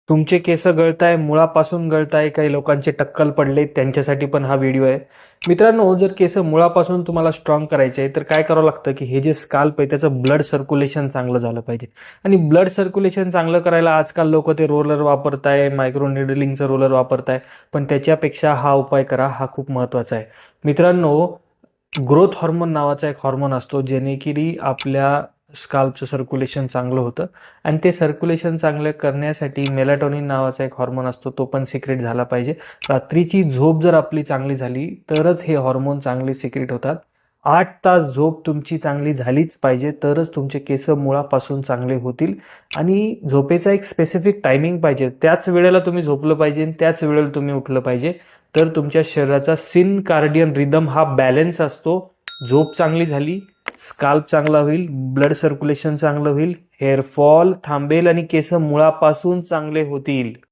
तुमचे केस गळताय, मुळापासून गळताय, काही लोकांचे टक्कल पडले, त्यांच्यासाठी पण हा व्हिडिओ आहे. मित्रांनो, जर केस मुळापासून तुम्हाला स्ट्रॉंग करायचे आहे तर काय करावं लागतं की हे जे स्काल्प आहे त्याचं ब्लड सर्क्युलेशन चांगलं झालं पाहिजे. आणि ब्लड सर्क्युलेशन चांगलं करायला आजकाल लोक ते रोलर वापरताय, मायक्रो निडलिंगचं रोलर वापरताय. पण त्याच्यापेक्षा हा उपाय करा, हा खूप महत्वाचा आहे. मित्रांनो, ग्रोथ हॉर्मोन नावाचा एक हॉर्मोन असतो जेणे की आपल्या स्काल्पचं सर्क्युलेशन चांगलं होतं. आणि ते सर्क्युलेशन चांगलं करण्यासाठी मेलाटोनिन नावाचा एक हॉर्मोन असतो, तो पण सिक्रेट झाला पाहिजे. रात्रीची झोप जर आपली चांगली झाली तरच हे हॉर्मोन चांगले सिक्रेट होतात. 8 तास झोप तुमची चांगली झालीच पाहिजे, तरच तुमचे केस मुळापासून चांगले होतील. आणि झोपेचा एक स्पेसिफिक टायमिंग पाहिजे, त्याच वेळेला तुम्ही झोपलं पाहिजे, त्याच वेळेला तुम्ही उठलं पाहिजे. तर तुमच्या शरीराचा सिन कार्डियन रिदम हा बॅलन्स असतो. झोप चांगली झाली, स्काल्प चांगला होईल, ब्लड सर्क्युलेशन चांगलं होईल, हेअरफॉल थांबेल आणि केस मुळापासून चांगले होतील.